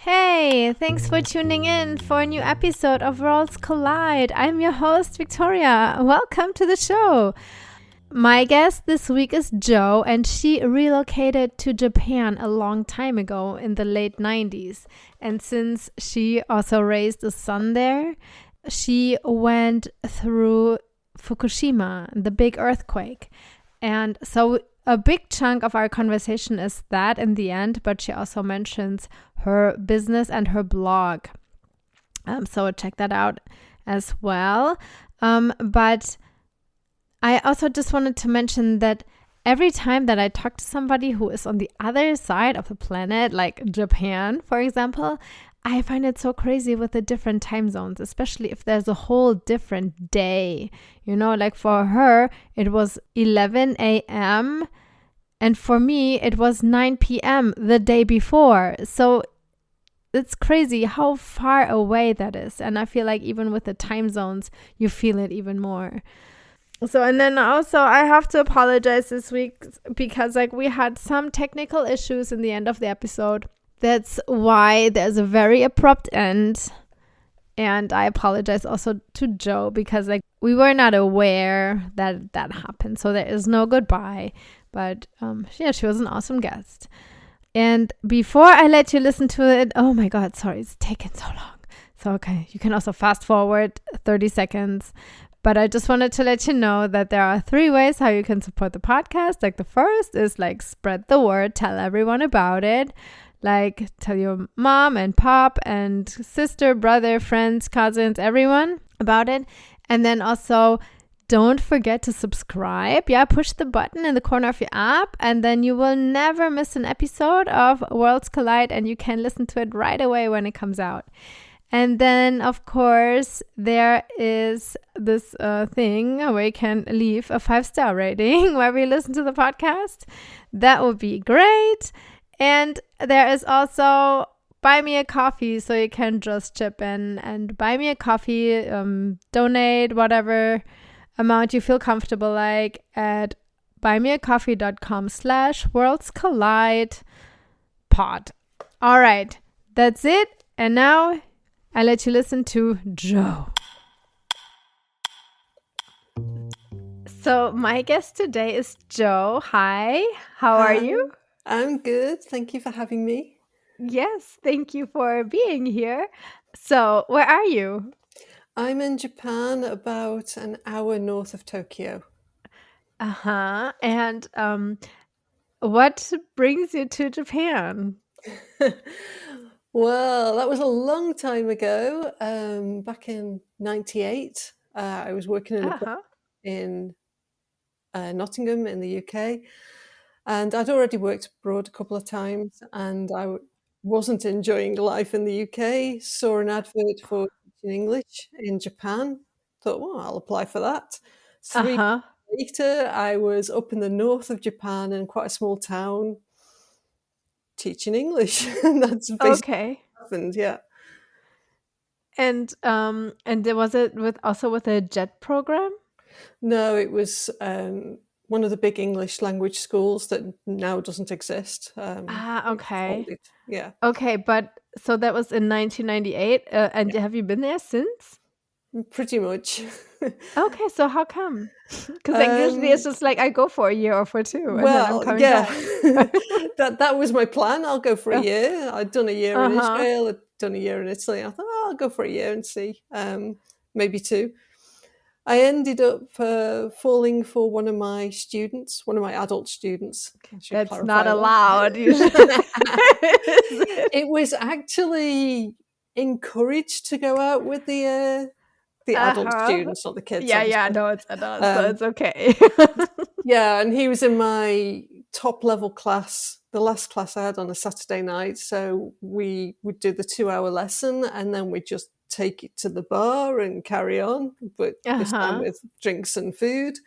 Hey, thanks for tuning in for a new episode of Worlds Collide. I'm your host, Victoria. Welcome to the show. My guest this week is Jo, and she relocated to Japan a long time ago in the late 90s. And since she also raised a son there, she went through Fukushima, the big earthquake. And so a big chunk of our conversation is that in the end, but she also mentions her business and her blog. So check that out as well. But I also just wanted to mention that every time that I talk to somebody who is on the other side of the planet, like Japan, for example, I find it so crazy with the different time zones, especially if there's a whole different day. You know, like for her, it was 11 a.m. And for me, it was 9 p.m. the day before. So it's crazy how far away that is. And I feel like even with the time zones, you feel it even more. So, and then also I have to apologize this week because we had some technical issues in the end of the episode. That's why there's a very abrupt end. And I apologize also to Jo because we were not aware that that happened. So there is no goodbye. But she was an awesome guest. And before I let you listen to it, oh my God, sorry, it's taken so long. So, okay, you can also fast forward 30 seconds. But I just wanted to let you know that there are 3 ways how you can support the podcast. The first is spread the word, tell everyone about it. Tell your mom and pop and sister, brother, friends, cousins, everyone about it. And then also don't forget to subscribe. Yeah, push the button in the corner of your app and then you will never miss an episode of Worlds Collide and you can listen to it right away when it comes out. And then, of course, there is this thing where you can leave a 5-star rating where we listen to the podcast. That would be great. And there is also buy me a coffee, so you can just chip in and buy me a coffee, donate whatever amount you feel comfortable at buymeacoffee.com/worldscollidepod. All right, that's it. And now I let you listen to Jo. So my guest today is Jo. Hi, how are you? I'm good. Thank you for having me. Yes, thank you for being here. So where are you? I'm in Japan, about an hour north of Tokyo. Uh-huh. And what brings you to Japan? Well, that was a long time ago. Back in 98, I was working in a bar in Nottingham in the UK. And I'd already worked abroad a couple of times and I wasn't enjoying life in the UK. Saw an advert for teaching English in Japan. Thought, well, I'll apply for that. 3 Uh-huh. years later, I was up in the north of Japan in quite a small town teaching English. And that's basically Okay. what happened, yeah. And there was it with a JET program? No, it was one of the big English language schools that now doesn't exist. Okay. Yeah. Okay, but so that was in 1998, and have you been there since? Pretty much. Okay, so how come? Because usually it's just I go for a year or for 2, and then I'm Well, coming yeah, back. that was my plan. I'll go for a year. I'd done a year in Uh-huh. Israel. I'd done a year in Italy. I thought, oh, I'll go for a year and see, maybe 2. I ended up falling for one of my adult students. I should That's clarify not that. allowed. It was actually encouraged to go out with the adult students, not the kids, Yeah, obviously. no, it's adults, so it's okay. Yeah, and he was in my top level class, the last class I had on a Saturday night. So we would do the 2-hour lesson and then we'd just take it to the bar and carry on, but this time with drinks and food.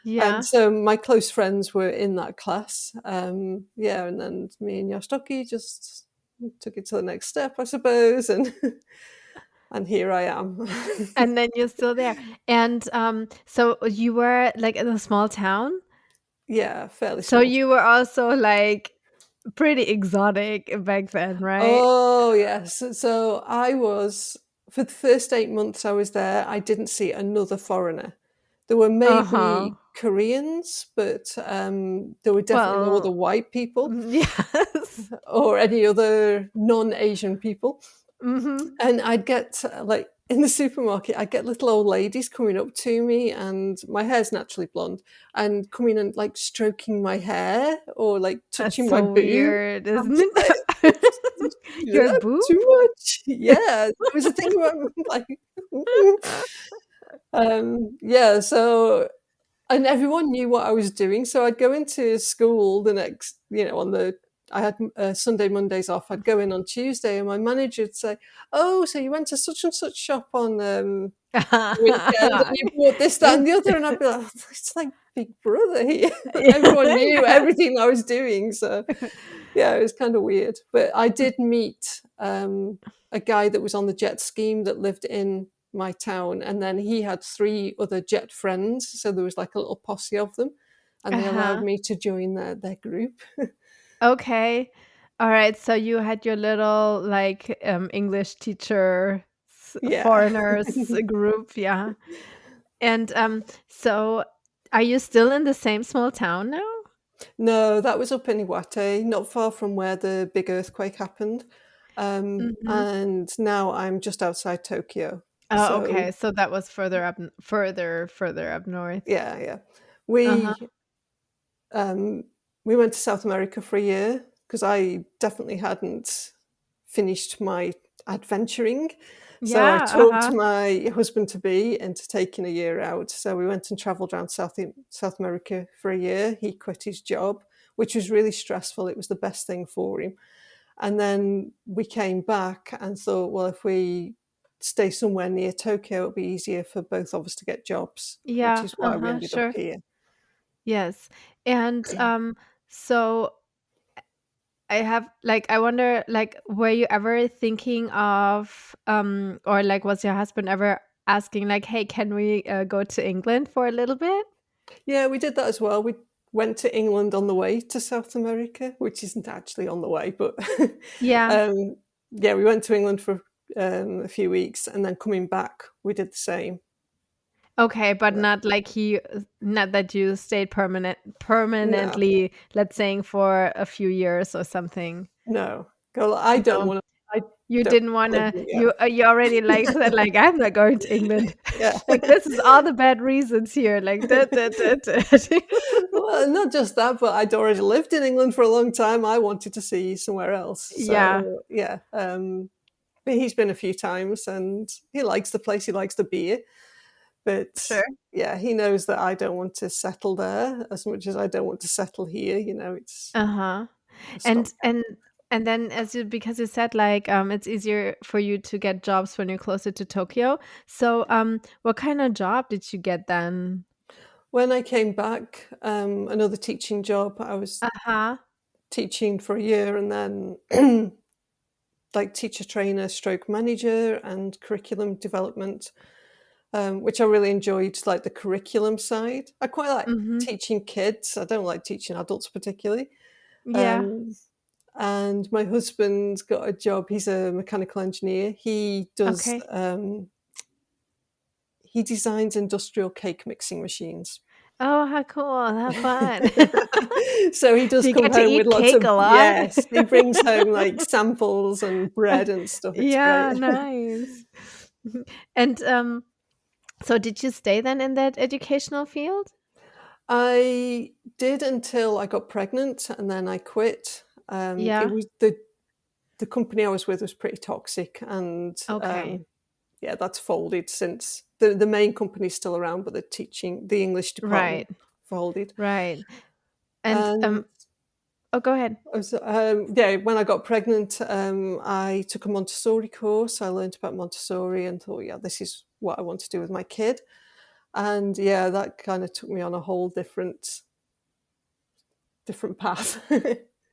Yeah. And so my close friends were in that class. And then me and Yoshitoki just took it to the next step, I suppose. And and here I am. And then you're still there. And so you were in a small town? Yeah, fairly So small. you were also pretty exotic back then, right? Oh, yes. So I was for the first 8 months I was there, I didn't see another foreigner. There were Uh-huh. maybe Koreans, but, there were definitely no other Well, white people yes. or any other non-Asian people. Mhm. And I'd get, like in the supermarket, I'd get little old ladies coming up to me, and my hair's naturally blonde, and coming and, like, stroking my hair or, like, That's touching my so boob. weird, I'm isn't just like, it? "Did you do Your that boob? too much?" Yeah, there was a thing about like yeah, so and everyone knew what I was doing, so I'd go into school the next on the I had, Sunday, Mondays off. I'd go in on Tuesday, and my manager would say, "Oh, so you went to such and such shop on, the weekend, and you bought this, that, and the other," and I'd be like, "Oh, it's like Big Brother here." Everyone knew Yeah. everything I was doing, so yeah, it was kinda weird. But I did meet, a guy that was on the jet scheme that lived in my town, and then he had 3 other jet friends, so there was like a little posse of them, and they allowed Uh-huh. me to join their group. Okay. Alright, so you had your little, like, English teacher Yeah. foreigners group, yeah. And, so are you still in the same small town now? No, that was up in Iwate, not far from where the big earthquake happened, Mhm. and now I'm just outside Tokyo. Oh, So, okay, so that was further up n further up north. yeah, yeah. Uh-huh. Um, we went to South America for a year because I definitely hadn't finished my adventuring. So I Yeah, talked uh-huh. my husband to be into taking a year out. So we went and traveled around South America for a year. He quit his job, which was really stressful. It was the best thing for him. And then we came back and thought, well, if we stay somewhere near Tokyo, it'll be easier for both of us to get jobs, which Yeah, is why we uh-huh, ended up sure. here. Yes. And, so I have like, I wonder, like, were you ever thinking of, or like, was your husband ever asking, like, "Hey, can we go to England for a little bit?" Yeah, we did that as well. We went to England on the way to South America, which isn't actually on the way, but Yeah. um, yeah, we went to England for a few weeks, and then coming back, we did the same. Okay, but Uh, not like not that you stayed No, permanently, let's saying for a few years or something. no, girl, I don't No, want to. I you don't didn't live wanna, in yeah, you already, like, said, like, "I'm not going to England." yeah. Like, this is all the bad reasons here, like, "Da, da, da, da." Well, not just that, but I'd already lived in England for a long time. I wanted to see somewhere else. Yeah, So yeah, but he's been a few times, and he likes the place. He likes the beer. But sure. yeah, he knows that I don't want to settle there as much as I don't want to settle here, it's Uh-huh. a And stopgap. and and then as you because you said, like, it's easier for you to get jobs when you're closer to Tokyo. So, what kind of job did you get then? When I came back, another teaching job, I was Uh-huh. teaching for a year and then like teacher trainer stroke manager and curriculum development, which I really enjoyed, like the curriculum side. I quite like Mhm. teaching kids. I don't like teaching adults particularly. Yeah. Um, and my husband's got a job. He's a mechanical engineer. Okay. He designs industrial cake mixing machines. Oh, how cool. How fun. So he does Do you come get to home with eat lots cake of a lot? yes, he brings home, like, samples and bread and stuff. It's great. Yeah, nice. And, so did you stay then in that educational field? I did until I got pregnant, and then I quit. It Yeah. was the company I was with was pretty toxic, and, Okay. yeah, that's folded since the main company's still around, but the English department Right. folded. Right. And, And oh, go ahead. yeah, when I got pregnant, I took a Montessori course. I learned about Montessori and thought, yeah, this is what I want to do with my kid. And yeah, that kind of took me on a whole different path.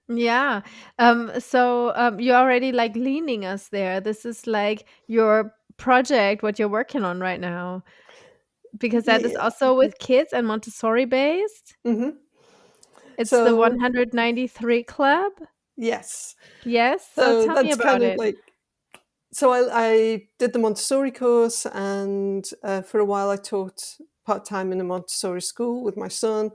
Yeah. So, you're already, like, leaning us there. This is, like, your project, what you're working on right now, because that is Yeah. also with kids and Montessori-based? hmm It's the So 193 Club? Yes. Yes? So So tell me that's about kind of it. like, so I did the Montessori course, and for a while I taught part-time in a Montessori school with my son.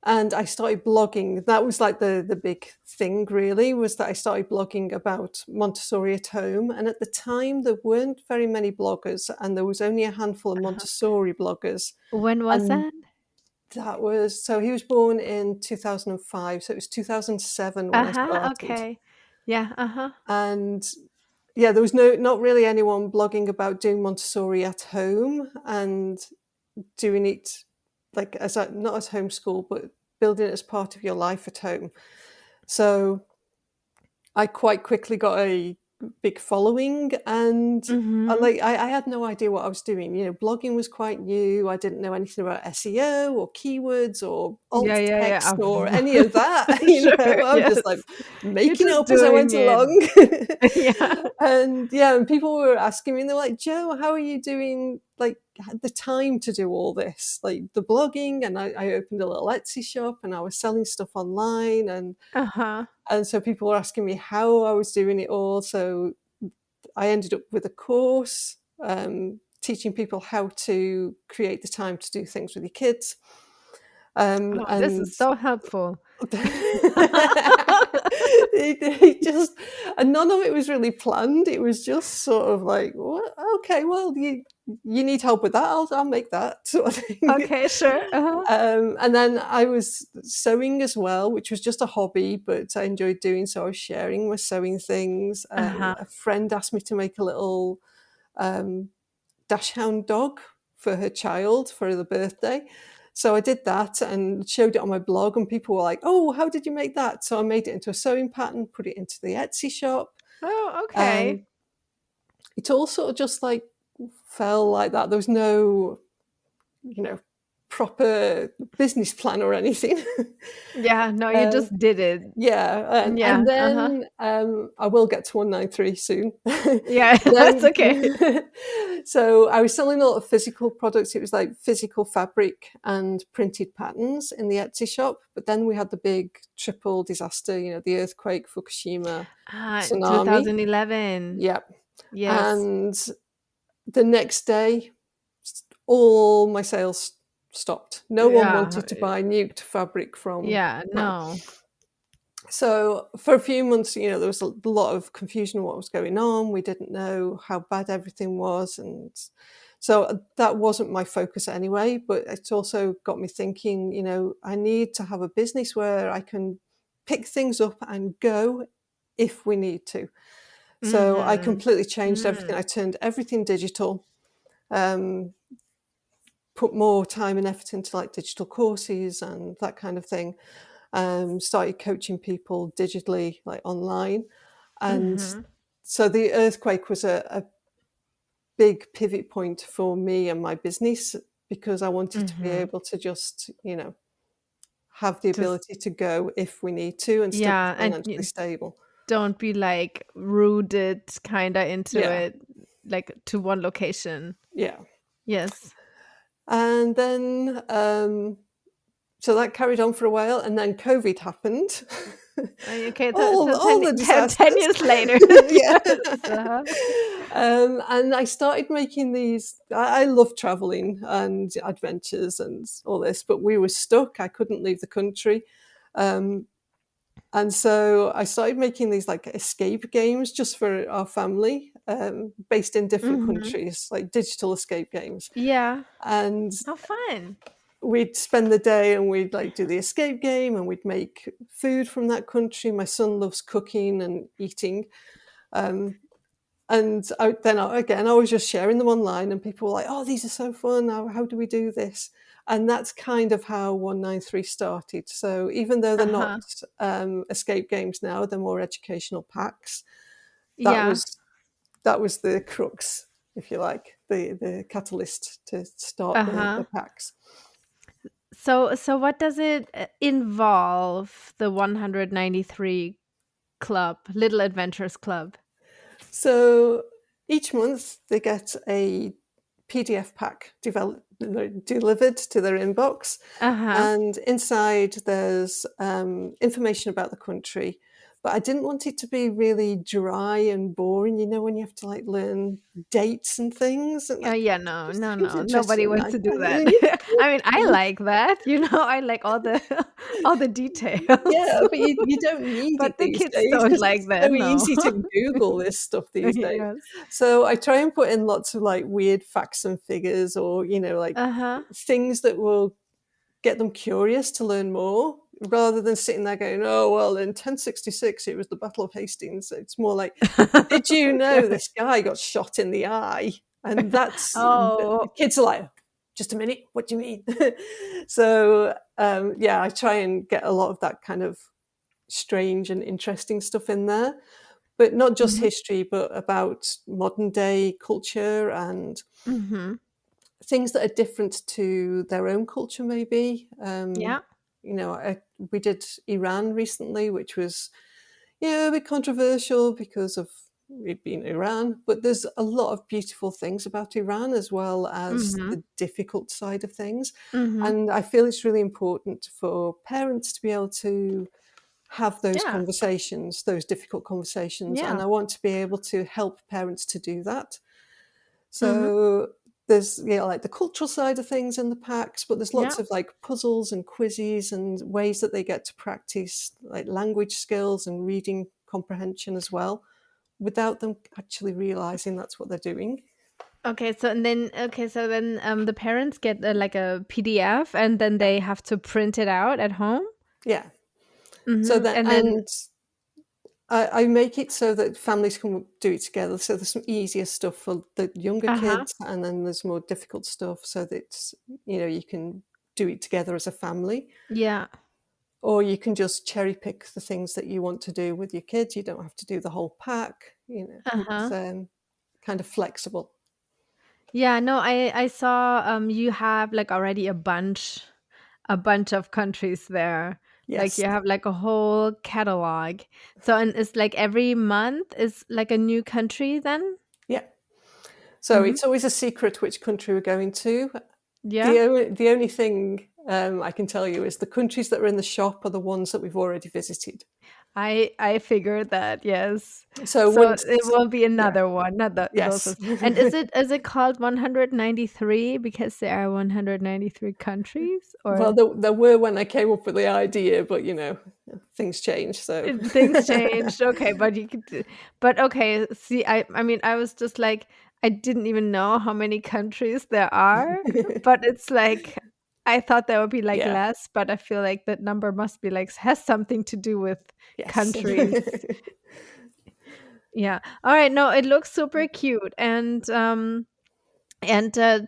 And I started blogging. That was like the big thing, really, was that I started blogging about Montessori at home. And at the time, there weren't very many bloggers, and there was only a handful of Uh-huh. Montessori bloggers. When was And that? that was, so he was born in 2005. So it was 2007 when I Uh-huh. started. Okay. Yeah. Uh-huh. And yeah, there was not really anyone blogging about doing Montessori at home and doing it like not as homeschool, but building it as part of your life at home. So I quite quickly got a big following, and Mm-hmm. I had no idea what I was doing. Blogging was quite new. I didn't know anything about SEO or keywords or alt Yeah, yeah, text or yeah. any of that. Sure. I was Yes. just like You're making it just up as I doing went it. along. Yeah. And people were asking me, and they're like, "Jo, how are you doing? Like, the time to do all this, like the blogging?" And I opened a little Etsy shop, and I was selling stuff online, Uh-huh. and so people were asking me how I was doing it all. So I ended up with a course teaching people how to create the time to do things with your kids. Oh, this And is so helpful. it just, and none of it was really planned. It was just sort of like, well, okay, well, you need help with that. I'll make that sort of thing. Okay, sure. Uh-huh. And then I was sewing as well, which was just a hobby, but I enjoyed doing. So I was sharing my sewing things. Uh-huh. A friend asked me to make a little um, dachshund dog for her child for the birthday. So I did that and showed it on my blog, and people were like, "Oh, how did you make that?" So I made it into a sewing pattern, put it into the Etsy shop, Oh, okay. and it all sort of just like fell like that. There was no, you know, proper business plan or anything. Yeah, no, you um, just did it. yeah, Yeah. and Uh-huh. then I will get to 193 soon. Yeah, that's Then, okay. so I was selling a lot of physical products. It was like physical fabric and printed patterns in the Etsy shop. But then we had the big triple disaster, the earthquake, Fukushima, tsunami. 2011. Yep. Yes. And the next day, all my sales stopped. No one Yeah. wanted to buy nuked fabric from Yeah, Japan. no. So for a few months, there was a lot of confusion on what was going on. We didn't know how bad everything was. And so that wasn't my focus anyway, but it's also got me thinking, I need to have a business where I can pick things up and go if we need to. So I Mhm. completely changed everything. Mm. I turned everything digital, um, put more time and effort into like digital courses and that kind of thing. Started coaching people digitally, like online. And Mhm. so the earthquake was a big pivot point for me and my business, because I wanted to be Mhm. able to just, have the Just ability to go if we need to and still be yeah, and financially you stable. don't be like rooted kinda into Yeah, it, like to one location. yeah. Yes. And then, so that carried on for a while, and then COVID happened. Okay, all so all 10, the 10, 10 disasters. years later. Yeah. Yes. Uh-huh. And I started making these. I love traveling and adventures and all this, but we were stuck. I couldn't leave the country. Um, and so I started making these like escape games just for our family, based in different Mhm. countries, like digital escape games. Yeah. And How fun. we'd spend the day and we'd like do the escape game, and we'd make food from that country. My son loves cooking and eating. Um, and again, I was just sharing them online, and people were like, "Oh, these are so fun. How do we do this?" And that's kind of how 193 started. So even though they're not Uh-huh. escape games now, they're more educational packs. That Yeah. was that was the crux, if you like, the catalyst to start the Uh-huh. packs. So what does it involve, the 193 club, Little Adventures Club? So each month they get a PDF pack delivered to their inbox, Uh-huh. and inside there's information about the country, but I didn't want it to be really dry and boring, when you have to like learn dates and things. And like, Yeah, no, just no, seems no. Nobody interesting. wants to do that. I mean, I like that, I like all the all the details. Yeah, but you don't need it But the these kids days don't because like it's that, so no. easy to Google this stuff these days. Yes. So I try and put in lots of like weird facts and figures, or like Uh-huh. things that will get them curious to learn more, rather than sitting there going, oh, well, in 1066 it was the Battle of Hastings. It's more like, did you know Okay. this guy got shot in the eye? And that's the Oh. kids are like, just a minute, what do you mean? So yeah, I try and get a lot of that kind of strange and interesting stuff in there, but not just Mhm. history, but about modern day culture and Mhm. things that are different to their own culture, maybe. Yeah. We did Iran recently, which was a bit controversial because of it being Iran, but there's a lot of beautiful things about Iran as well as Mhm. the difficult side of things. Mhm. And I feel it's really important for parents to be able to have those Yeah. conversations, those difficult conversations. And Yeah. I want to be able to help parents to do that. Mhm. So there's like the cultural side of things in the packs, but there's Yeah. lots of like puzzles and quizzes and ways that they get to practice like language skills and reading comprehension as well, without them actually realizing that's what they're doing. Okay, so then the parents get like a PDF and then Yeah. they have to print it out at home? Yeah. So Mhm. that, And then and I make it so that families can do it together. So there's some easier stuff for the younger uh-huh. kids, and then there's more difficult stuff so that you can do it together as a family. Yeah. Or you can just cherry pick the things that you want to do with your kids. You don't have to do the whole pack. It's Uh-huh. kind of flexible. Yeah, no, I saw you have like already a bunch of countries there. Like Yes. you have like a whole catalog. So and it's like every month is like a new country then? Yeah. So Mhm. it's always a secret which country we're going to. Yeah. The only thing I can tell you is the countries that are in the shop are the ones that we've already visited. I figured that, yes. So So once, it will be yeah, another one, not those yes. ones. And is it called 193 because there are 193 countries Well, or there were when I came up with the idea, but things change. So things changed? Okay, but you could but okay, see, I mean, I was just like I didn't even know how many countries there are, but it's like I thought there would be like yeah, less, but I feel like that number must be like has something to do with yes. countries. Yeah. All right. No, it looks super cute. And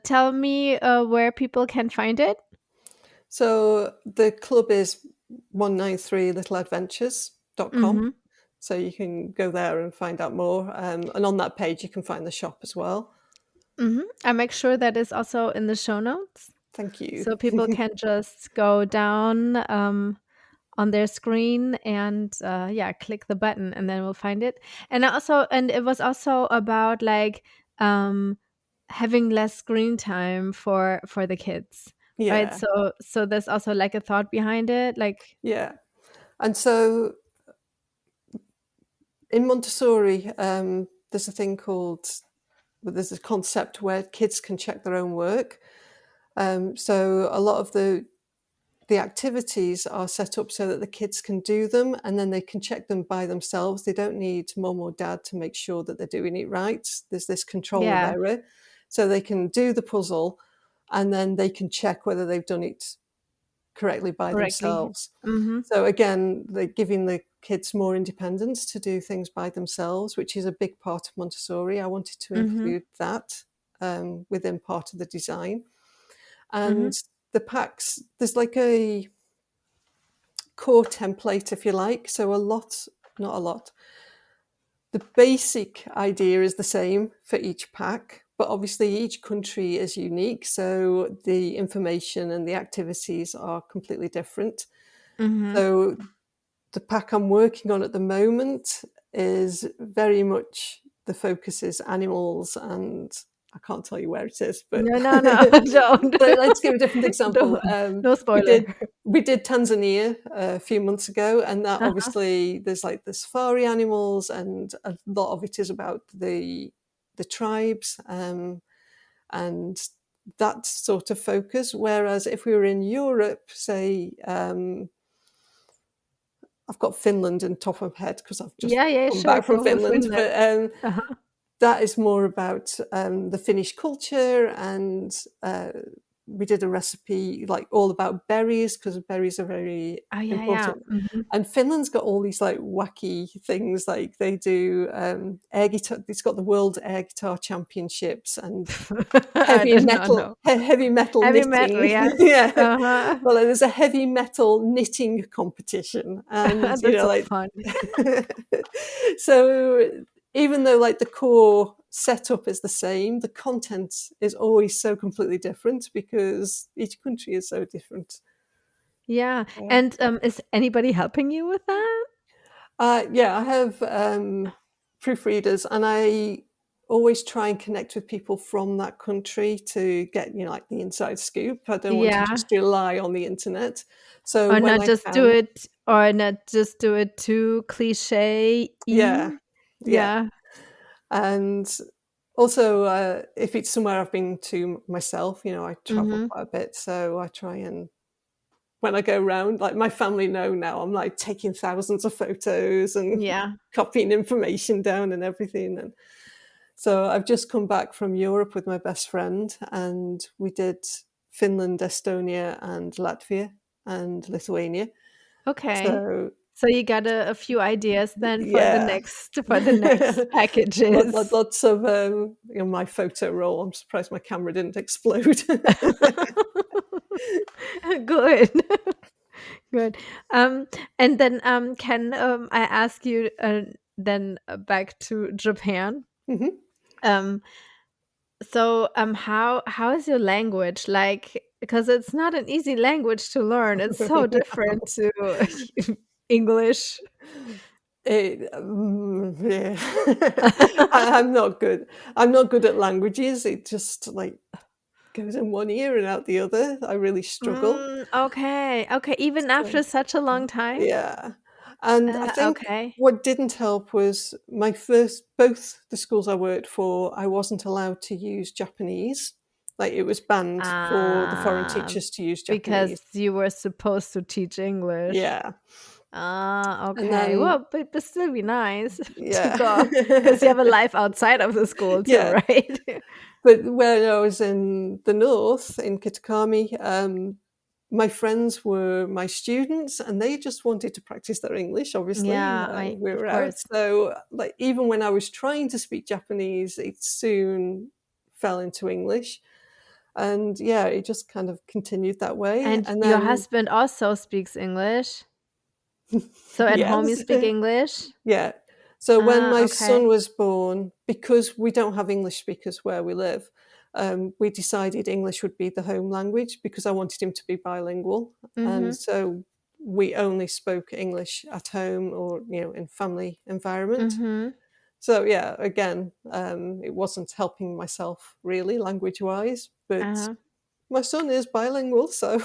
tell me where people can find it. So the club is 193littleadventures.com. Mm-hmm. So you can go there and find out more. And on that page, you can find the shop as well. Mm-hmm. I make sure that is also in the show notes, Thank you. so people can just go down on their screen and yeah, click the button, and then we'll find it. And it was also about like um, having less screen time for the kids, right? Yeah, So there's also like a thought behind it, like. yeah. And so in Montessori, there's a thing called, well, there's a concept where kids can check their own work. So a lot of the activities are set up so that the kids can do them and then they can check them by themselves. They don't need mom or dad to make sure that they're doing it right. There's this control of Yeah, error. So they can do the puzzle and then they can check whether they've done it correctly by correctly. themselves. Mm-hmm. So again, they're giving the kids more independence to do things by themselves, which is a big part of Montessori. I wanted to Mm-hmm. include that within part of the design. Mm-hmm. And the packs, there's like a core template, if you like. So not a lot. The basic idea is the same for each pack, but obviously each country is unique. So the information and the activities are completely different. Mm-hmm. So the pack I'm working on at the moment is very much the focus is animals and I can't tell you where it is, but No, don't. but let's give a different example. No We spoiler. did Tanzania a few months ago, and that Uh-huh. obviously there's like the safari animals, and a lot of it is about the tribes, and that sort of focus. Whereas if we were in Europe, say, I've got Finland in top of my head because I've just Yeah, come sure, back from go with Finland, Finland. but Uh-huh. that is more about the Finnish culture, and we did a recipe like all about berries, because berries are very Oh, yeah. important. Mhm. And Finland's got all these like wacky things, like they do air guitar. It's got the World Air Guitar Championships and I did not know. heavy metal Heavy metal, knitting. yes. Yeah. Uh-huh. Well, there's a heavy metal knitting competition, and That's so fun. so even though like the core setup is the same, the content is always so completely different because each country is so different. Yeah. Yeah. And, is anybody helping you with that? Yeah, I have proofreaders, and I always try and connect with people from that country to get, like the inside scoop. I don't want to Yeah. just rely on the internet. So Or when not I just do can, it or not just do it too cliché-y. yeah, yeah. Yeah. And also, if it's somewhere I've been to myself, I travel Mhm. quite a bit, so I try and when I go round, like my family know now, I'm like taking thousands of photos and Yeah. copying information down and everything. And so I've just come back from Europe with my best friend, and we did Finland, Estonia, and Latvia, and Lithuania. Okay. So So you got a few ideas then yeah. for the next packages. Lots of my photo roll. I'm surprised my camera didn't explode. Good. Good. And then, can, I ask you, then, back to Japan? Mhm. Um, so, how is your language? Like, because it's not an easy language to learn. It's so different to English. Yeah. I'm not good. I'm not good at languages. It just like goes in one ear and out the other. I really struggle. Okay, okay, even So, after such a long time? yeah. And I think Okay. what didn't help was both the schools I worked for, I wasn't allowed to use Japanese. Like it was banned for the foreign Ah, teachers to use because Japanese. you were supposed to teach English. Yeah. Ah, And okay. then, Well, but still be nice to yeah. go because you have a life outside of the school too, Yeah. right? But when I was in the north, in Kitakami, my friends were my students, and they just wanted to practice their English. Obviously, Yeah, I we of were out, course. so like even when I was trying to speak Japanese, it soon fell into English, and yeah, it just kind of continued that way. And And your then, husband also speaks English? So at home you yes, speak English? yeah. So when Ah, my son okay. was born, because we don't have English speakers where we live, we decided English would be the home language because I wanted him to be bilingual. And Mhm. so we only spoke English at home or, in family environment. Mhm. So yeah, again, it wasn't helping myself really language-wise, but Uh-huh. my son is bilingual, so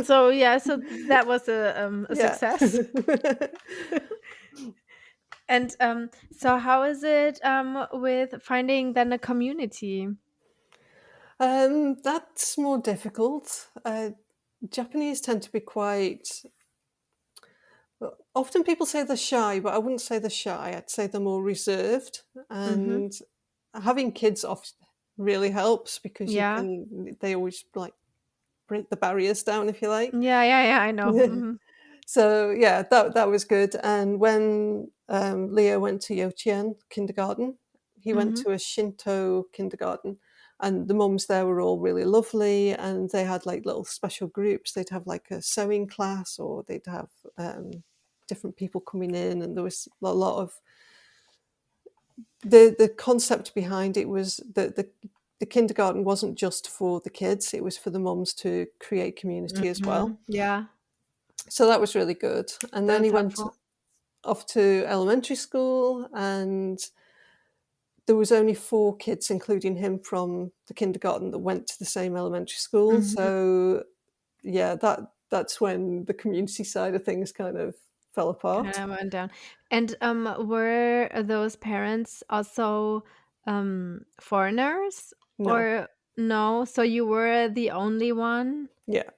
So yeah, so that was a yeah. success. And so how is it with finding then a community? That's more difficult. Japanese tend to be quite. Well, often people say they're shy, but I wouldn't say they're shy. I'd say they're more reserved. Mhm. And having kids off really helps because Yeah. they always like break the barriers down, if you like. Yeah, I know. Mhm. So yeah, that was good. And when Leo went to Yochien kindergarten, he went Mhm. to a Shinto kindergarten, and the mums there were all really lovely, and they had like little special groups. They'd have like a sewing class, or they'd have different people coming in, and there was a lot of the concept behind it was that the kindergarten wasn't just for the kids; it was for the mums to create community as well. Mhm. Yeah, So that was really good. And then that's he went helpful. off to elementary school, and there was only 4 kids, including him, from the kindergarten that went to the same elementary school. Mm-hmm. So yeah, that's when the community side of things kind of fell Kind apart. of went down. And were those parents also foreigners No, or no? So you were the only one? yeah,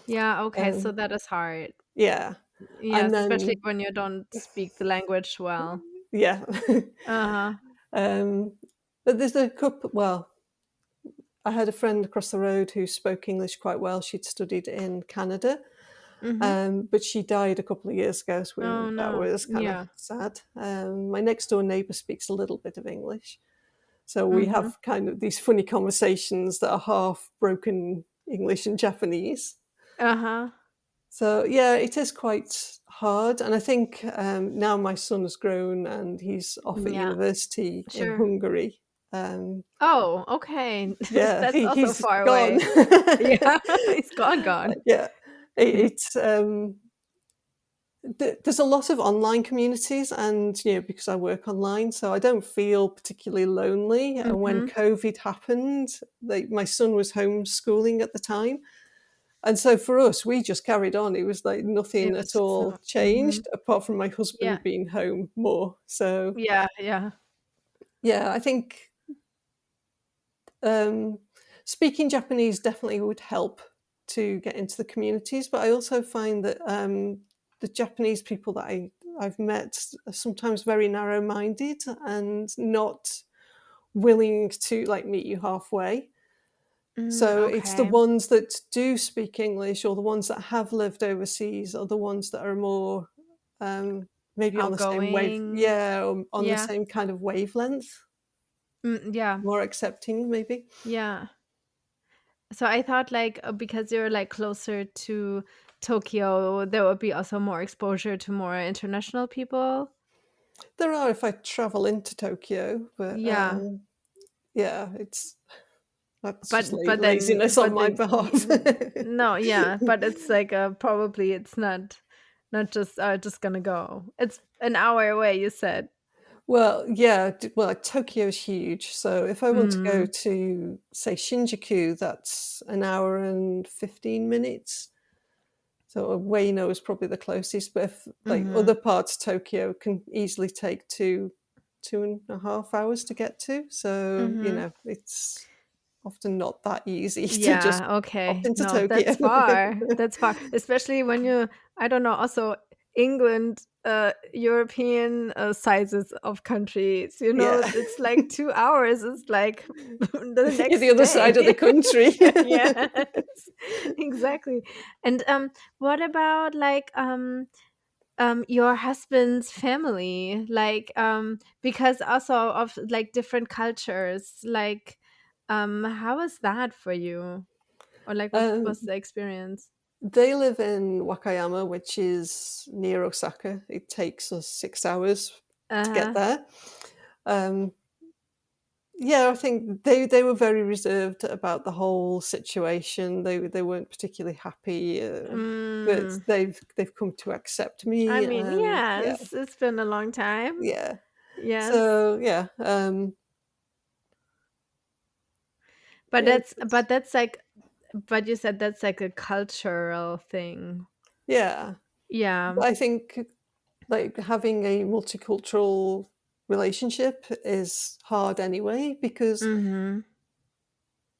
Yeah, okay, so um, that is hard. yeah, and Yes, especially then when you don't speak the language well. yeah, Uh-huh. um, but there's a couple. Well, I had a friend across the road who spoke English quite well. She'd studied in Canada, Mm-hmm. but she died a couple of years ago, so Oh that no. was kind of Yeah. sad. My next door neighbour speaks a little bit of English, so we Mm-hmm. have kind of these funny conversations that are half broken English and Japanese. Uh-huh. So yeah, it is quite hard, and I think now my son has grown and he's off at Yeah, university in sure. Hungary. Um, Oh, okay. yeah, That's also he's far gone. away. Yeah, he's gone. Yeah, it's there's a lot of online communities, and because I work online, so I don't feel particularly lonely. And when Mm-hmm. COVID happened, my son was homeschooling at the time, and so for us, we just carried on. It was like It nothing was at just all so changed, apart from my yeah. husband being home more. So Yeah, yeah. yeah, I think um, speaking Japanese definitely would help to get into the communities, but I also find that the Japanese people that I've met are sometimes very narrow-minded and not willing to like meet you halfway. So it's the Okay. ones that do speak English or the ones that have lived overseas are the ones that are more maybe on the same wave, Outgoing. yeah, or on the Yeah. same kind of wavelength, Yeah. more accepting maybe. Yeah. So I thought like because you're like closer to Tokyo, there would be also more exposure to more international people. There are if I travel into Tokyo, but Yeah. yeah, that's just But laziness on my behalf. no, yeah, but it's like probably it's not just just gonna go. It's an hour away, you said. Well, yeah, well, Tokyo's huge. So if I want to go Mm. to, say, Shinjuku, that's an hour and 15 minutes. So Ueno is probably the closest, but if like Mhm. other parts of Tokyo can easily take 2.5 hours to get to. So, Mhm. it's often not that easy to just Yeah, pop okay. into No, Tokyo. that's far. That's far. Especially when you, I don't know, also England, European sizes of countries, Yeah. it's like 2 hours. It's like the You're next the other day. side of the country. Yes, exactly. And what about like your husband's family? Like because also of like different cultures, like how is that for you? Or like what was Um, the experience? they live in Wakayama, which is near Osaka. It takes us 6 hours to get Uh-huh. there. Um, yeah, I think they were very reserved about the whole situation. They weren't particularly happy, but Mm. they've come to accept I me, mean, and yeah, yes, it's been a long time. yeah. Yes. So yeah, But yeah, that's like but you said that's like a cultural thing. yeah. Yeah. But I think like having a multicultural relationship is hard anyway because Mhm.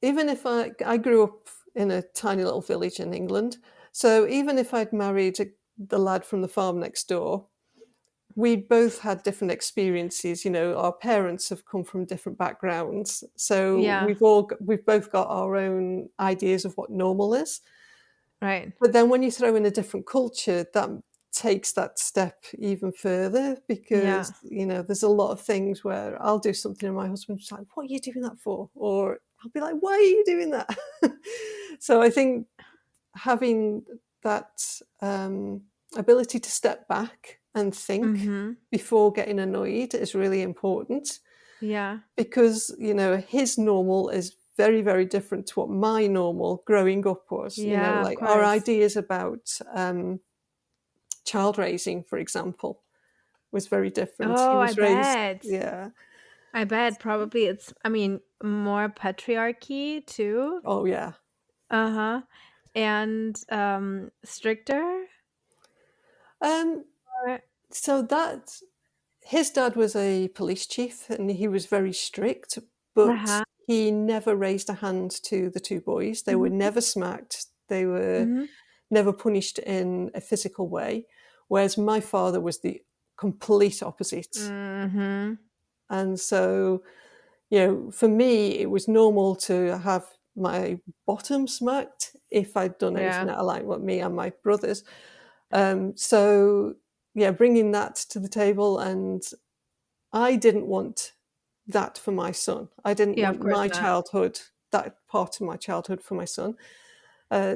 even if I grew up in a tiny little village in England, so even if I'd married the lad from the farm next door, we both had different experiences. Our parents have come from different backgrounds, so Yeah. we've both got our own ideas of what normal is. Right. But then when you throw in a different culture, that takes that step even further because, Yeah. there's a lot of things where I'll do something and my husband's like, "What are you doing that for?" Or I'll be like, "Why are you doing that?" So I think having that ability to step back and think Mhm. before getting annoyed is really important Yeah. because, his normal is very, very different to what my normal growing up was. Yeah, of Like our course. ideas about child raising, for example, was very different. He Oh, I was raised, bet. yeah. I bet probably it's, I mean, more patriarchy too. Oh yeah. Uh-huh. And stricter? Um, Or, so that his dad was a police chief and he was very strict, but uh-huh. he never raised a hand to the two boys. They were Mhm. never smacked. They were Mhm. never punished in a physical way. Whereas my father was the complete opposite. Mhm. And so, for me, it was normal to have my bottom smacked if I'd done anything Yeah. out of line, what me and my brothers. So, yeah, bringing that to the table, and I didn't want that for my son. I didn't Yeah, of want course my not. childhood, that part of my childhood for my son.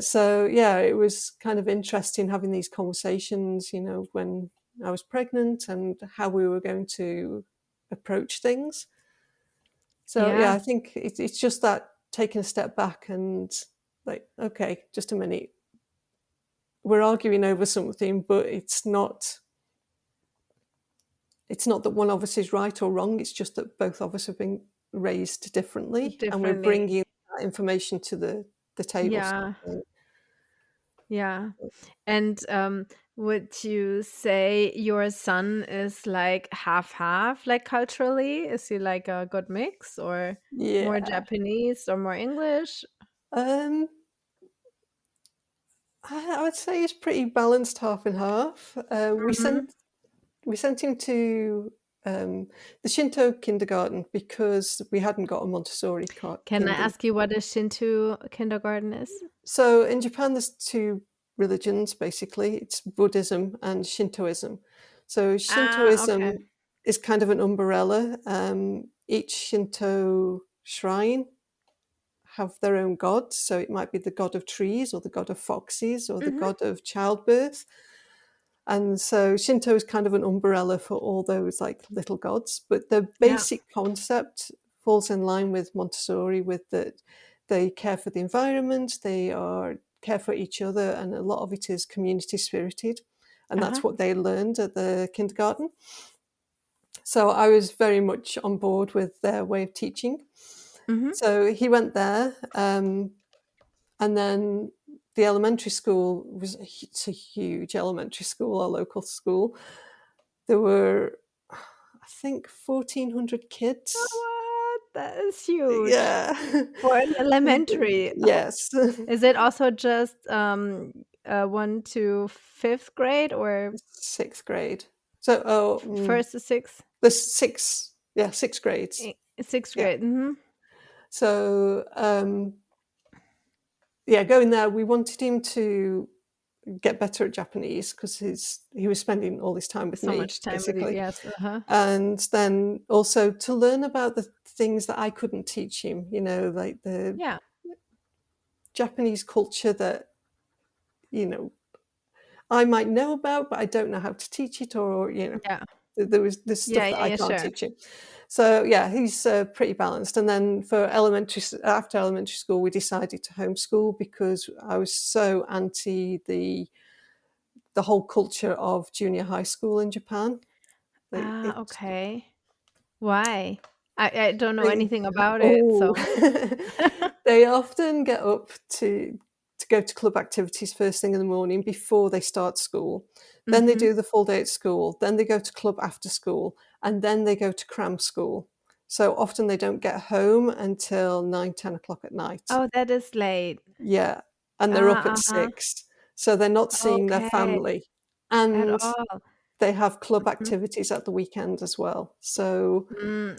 So yeah, it was kind of interesting having these conversations, when I was pregnant and how we were going to approach things. So yeah, Yeah, I think it's just that taking a step back and like, okay, just a minute, we're arguing over something, but it's not that one of us is right or wrong. It's just that both of us have been raised differently, and we're differently. bringing that information to the table. Yeah. So, Yeah. And would you say your son is like half-half, like culturally? Is he like a good mix or more yeah, Japanese or more English? um, I would say it's pretty balanced, half and half. Mhm. We sent him to um, the Shinto kindergarten because we hadn't got a Montessori Can I kindy. ask you what a Shinto kindergarten is? So in Japan, there's two religions basically. It's Buddhism and Shintoism. So Ah, okay. Shintoism is kind of an umbrella. Each Shinto shrine have their own god. So it might be the god of trees, or the god of foxes, or the Mhm. god of childbirth. And so Shinto is kind of an umbrella for all those like little gods. But the Yeah. basic concept falls in line with Montessori, with that they care for the environment, they are care for each other, and a lot of it is community spirited. And Uh-huh. that's what they learned at the kindergarten. So I was very much on board with their way of teaching. Mhm. So he went there, and then the elementary school it's a huge elementary school, our local school. There were, I think, 1,400 kids. What? That is huge Yeah. for an elementary. Yes. Is it also just 1 to 5th grade or Sixth grade. So, first to 6th? there's six, yeah, six grades. 6th Yeah. grade. Mhm. So, yeah, going there, we wanted him to get better at Japanese because he was spending all his time with So me, much time with you. basically. Yes. Uh-huh. And then also to learn about the things that I couldn't teach him, like the Yeah. Japanese culture that, you know, I might know about, but I don't know how to teach it, or Yeah. there's Yeah, stuff that yeah, I yeah, can't sure. teach him. So yeah, he's pretty balanced. And then for after elementary school, we decided to homeschool because I was so anti the whole culture of junior high school in Japan. Like Ah, it, okay. Why? I don't know they, anything about it, oh, so they often get up to go to club activities first thing in the morning before they start school. Then they Mhm. do the full day at school. Then they go to club after school, and then they go to cram school. So often they don't get home until 9, 10 o'clock at night. Oh, that is late. Yeah, and they're up Ah, at uh-huh. 6, so they're not seeing their Okay. family, At and all. they have club Mhm. activities at the weekend as well. So,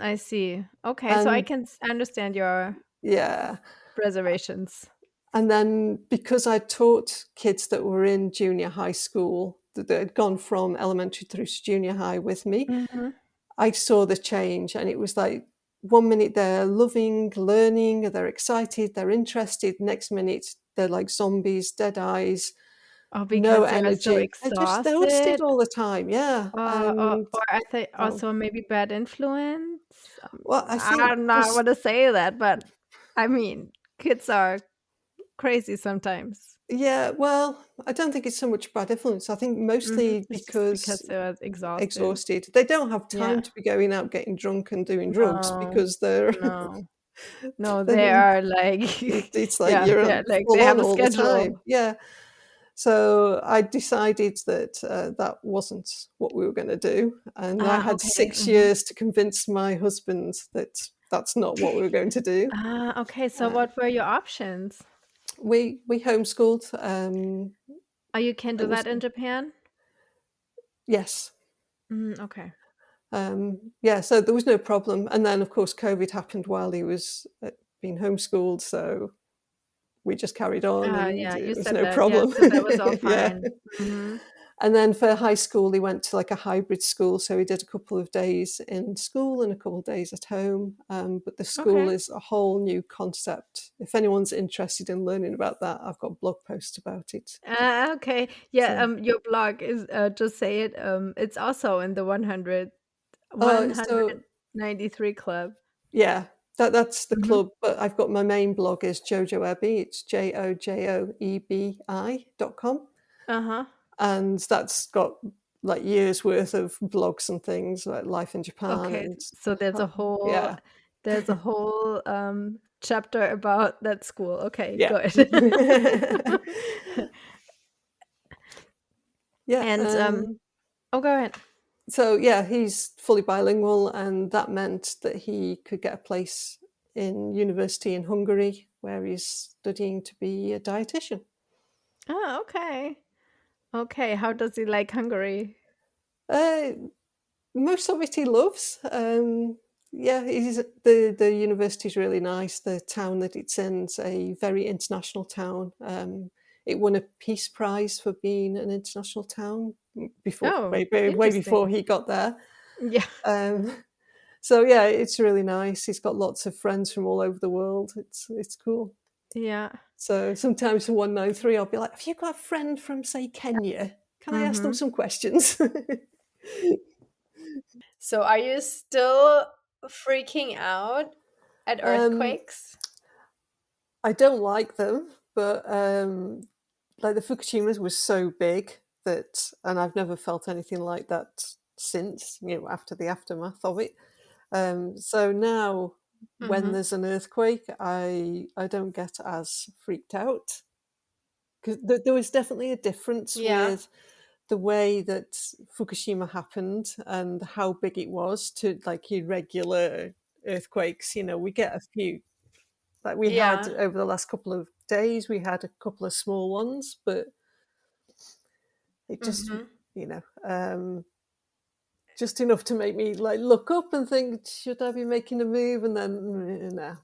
I see. Okay, so I and can understand your yeah, reservations. and then because I taught kids that were in junior high school, that had gone from elementary through to junior high with me, Mhm. I saw the change, and it was like one minute they're loving, learning, they're excited, they're interested. Next minute they're like zombies, dead eyes, Oh, no because they are so energy. They're just exhausted? exhausted all the time. Yeah, and Or are they oh, also maybe bad influence? well, I I think don't know, I just wanna say that, but I mean, kids are crazy sometimes. Yeah, well, I don't think it's so much bad influence. I think mostly It's just because because they were exhausted. exhausted. They don't have Yeah. time to be going out getting drunk and doing drugs No, because they're no, no, they they are like, it's like yeah, you're they're like, they full have on a all the time. schedule. Yeah. So I decided that that wasn't what we were going to do, and I Ah, had okay. 6 years to convince my husband that that's not what we were going to do. Ah, okay. So Uh, what were your options? we homeschooled. Oh, you can do It was that in Japan? yes. Okay. Yeah, so there was no problem. And then, of course, COVID happened while he was being homeschooled, so we just carried on, and Yeah, you it was said no that. Yeah, problem. so that was all Yeah. fine. Mhm. And then for high school, he went to like a hybrid school. So he did a couple of days in school and a couple of days at home. But the school Okay. is a whole new concept. If anyone's interested in learning about that, I've got blog posts about it. Okay. Yeah, So, your blog is, just say it, it's also in the so 193 club. yeah, that's the Mhm. club. But I've got my main blog is Jojo Ebby. It's jojoebi.com. Uh-huh. And that's got like years worth of blogs and things like life in Japan Okay, and so yeah. there's a whole, chapter about that school. Okay, Yeah. good. Yeah, And, oh, go ahead. so yeah, he's fully bilingual, and that meant that he could get a place in university in Hungary, where he's studying to be a dietitian. Oh, okay. Okay, how does he like Hungary? Uh, Most of it he loves. Yeah, the university's really nice. The town that it's in's a very international town. It won a Peace Prize for being an international town before, Oh, way before interesting. he got there. Yeah. Um, so yeah, it's really nice. He's got lots of friends from all over the world. It's cool. Yeah. So sometimes for 193, I'll be like, "Have you got a friend from, say, Kenya? Can I ask them Mhm. some questions?" So are you still freaking out at um, earthquakes? I don't like them, but like the Fukushimas was so big that, and I've never felt anything like that since, after the aftermath of it. So now when Mhm. there's an earthquake, I don't get as freaked out, because there was definitely a difference Yeah. with the way that Fukushima happened and how big it was to like irregular earthquakes. We get a few. Like we had Yeah. over the last couple of days, we had a couple of small ones, but it just, Mhm. you know, just enough to make me like look up and think, should I be making a move? And then no.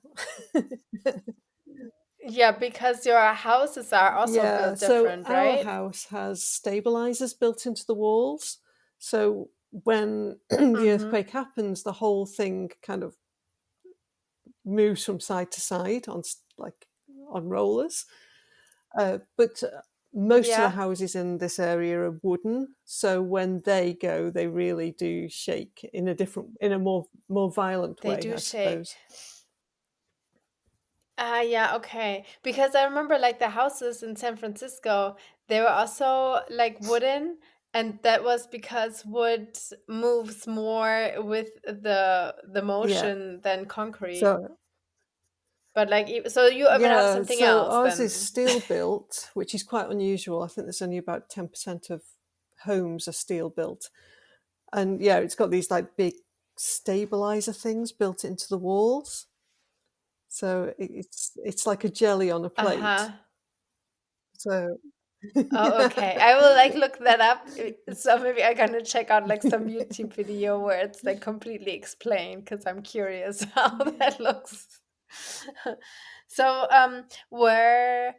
Yeah, because your houses are also Yeah, built so different, our right? house has stabilizers built into the walls. So when the Mhm. earthquake happens, the whole thing kind of moves from side to side like on rollers. But most of the Yeah, houses in this area are wooden, so when they go, they really do shake in a more violent they way, do I shake. suppose. Ah, yeah, okay. Because I remember like the houses in San Francisco, they were also like wooden, and that was because wood moves more with the Yeah. motion than concrete. So But like, so you even have yeah, something so else ours is then. steel built, which is quite unusual. I think there's only about 10% of homes are steel built. And yeah, it's got these like big stabilizer things built into the walls. So it's like a jelly on a plate. Uh-huh. So Oh, okay. I will like look that up. So maybe I'm gonna check out like some YouTube video where it's like completely explained because I'm curious how that looks. So, were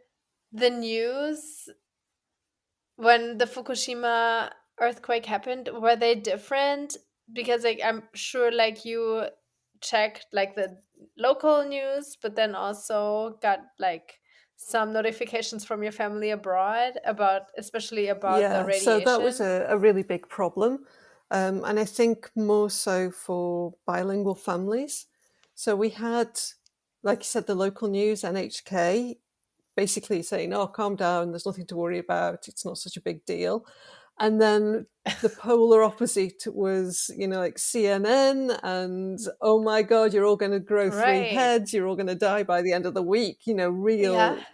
the news when the Fukushima earthquake happened, were they different? Because like I'm sure like you checked like the local news, but then also got like some notifications from your family abroad about especially about the Yeah, so that was radiation. a really big problem. And I think more so for bilingual families. So we had, like you said, the local news, NHK. basically saying, "Oh, calm down. There's nothing to worry about. It's not such a big deal." And then the polar opposite was, like CNN and, "Oh my God, you're all going to grow three Right. heads. You're all going to die by the end of the week." Yeah. Real,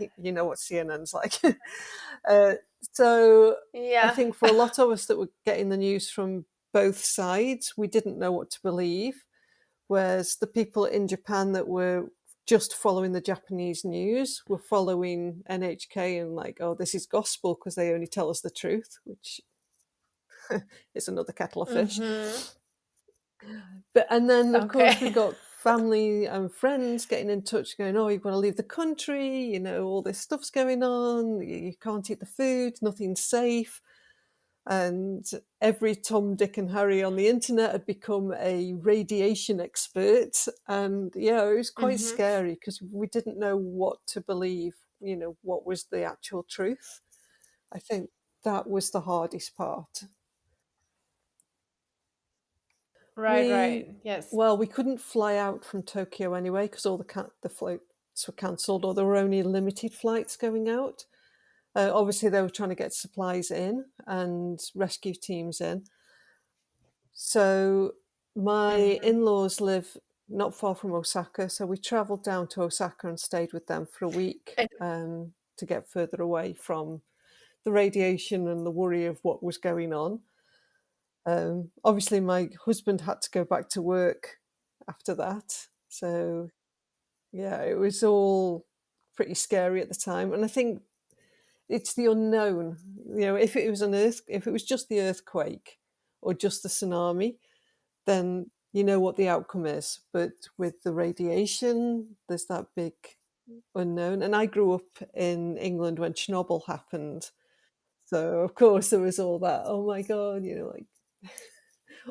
what CNN's like. uh, so I Yeah. think for a lot of us that were getting the news from both sides, we didn't know what to believe. Whereas the people in Japan that were just following the Japanese news were following NHK and like, "Oh, this is gospel because they only tell us the truth," which is another kettle of fish. Mm-hmm. But and then of course we Okay. got family and friends getting in touch, going, "Oh, you've got to leave the country. All this stuff's going on. You can't eat the food. Nothing's safe." And every Tom, Dick, and Harry on the internet had become a radiation expert. And yeah, it was quite Mm-hmm. scary because we didn't know what to believe, what was the actual truth. I think that was the hardest part. Right, We, right. Yes. well, we couldn't fly out from Tokyo anyway because all the flights were cancelled, or there were only limited flights going out. Obviously, they were trying to get supplies in and rescue teams in. So my Mm-hmm. in-laws live not far from Osaka, so we travelled down to Osaka and stayed with them for a week And to get further away from the radiation and the worry of what was going on. Obviously, my husband had to go back to work after that, so yeah, it was all pretty scary at the time. And I think it's the unknown. If it was just the earthquake or just the tsunami, then you know what the outcome is. But with the radiation, there's that big unknown. And I grew up in England when Chernobyl happened. So, of course, there was all that, "Oh my God, like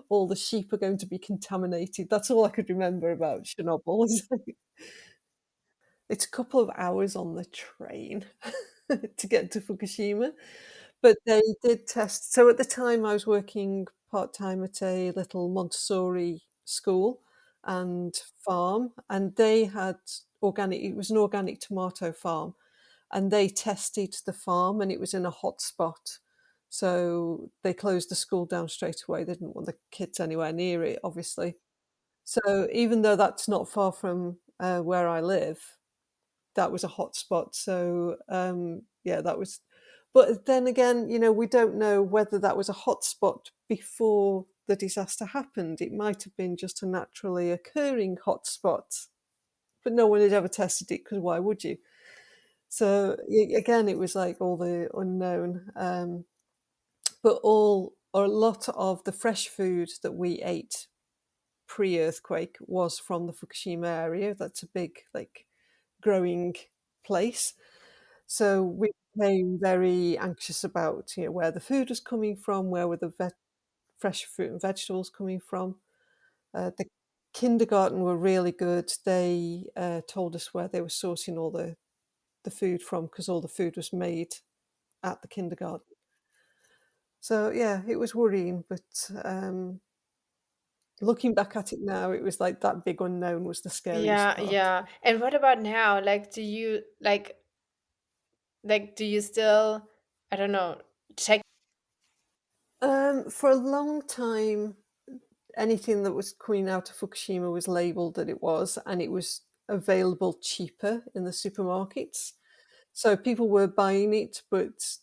all the sheep are going to be contaminated." That's all I could remember about Chernobyl. It's a couple of hours on the train to get to Fukushima. But they did test. So at the time, I was working part-time at a little Montessori school and farm, and they had it was an organic tomato farm, and they tested the farm, and it was in a hot spot. So they closed the school down straight away. They didn't want the kids anywhere near it, obviously. So even though that's not far from where I live, that was a hot spot. So yeah, that was. But then again, we don't know whether that was a hot spot before the disaster happened. It might have been just a naturally occurring hot spot, but no one had ever tested it because why would you? So again, it was like all the unknown. But all or a lot of the fresh food that we ate pre-earthquake was from the Fukushima area. That's a big like growing place. So we became very anxious about, where the food was coming from, where were the fresh fruit and vegetables coming from. The kindergarten were really good. They told us where they were sourcing all the food from because all the food was made at the kindergarten. So yeah, it was worrying, but looking back at it now, it was like that big unknown was the scariest yeah, part. yeah. And what about now? Like, do you still, I don't know, check? For a long time, anything that was coming out of Fukushima was labeled that it was, and it was available cheaper in the supermarkets. So people were buying it, but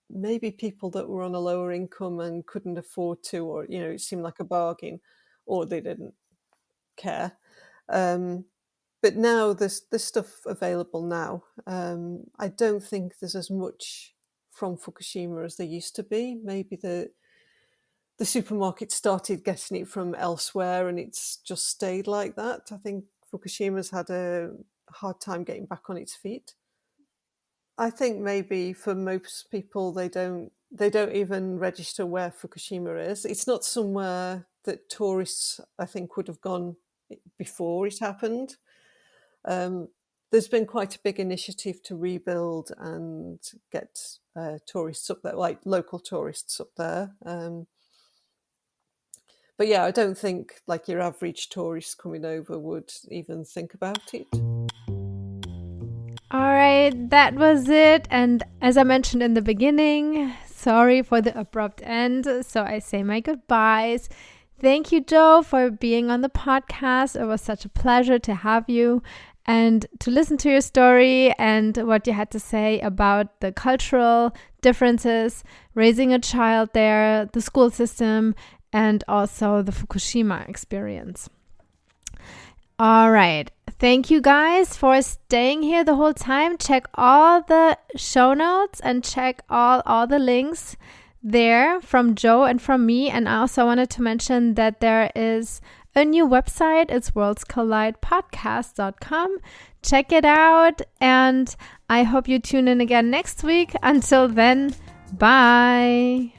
maybe people that were on a lower income and couldn't afford to, or it seemed like a bargain, or they didn't care. Um, but now there's stuff available now. I don't think there's as much from Fukushima as there used to be. Maybe the supermarket started getting it from elsewhere and it's just stayed like that. I think Fukushima's had a hard time getting back on its feet. I think maybe for most people they don't even register where Fukushima is. It's not somewhere that tourists I think would have gone before it happened. Um, there's been quite a big initiative to rebuild and get tourists up there, like local tourists up there. But yeah, I don't think like your average tourist coming over would even think about it. All right, that was it. And as I mentioned in the beginning, sorry for the abrupt end. So I say my goodbyes. Thank you, Jo, for being on the podcast. It was such a pleasure to have you and to listen to your story and what you had to say about the cultural differences, raising a child there, the school system, and also the Fukushima experience. All right. Thank you guys for staying here the whole time. Check all the show notes and check all the links there from Jo and from me. And I also wanted to mention that there is a new website. It's worldscollidepodcast.com. Check it out. And I hope you tune in again next week. Until then, bye.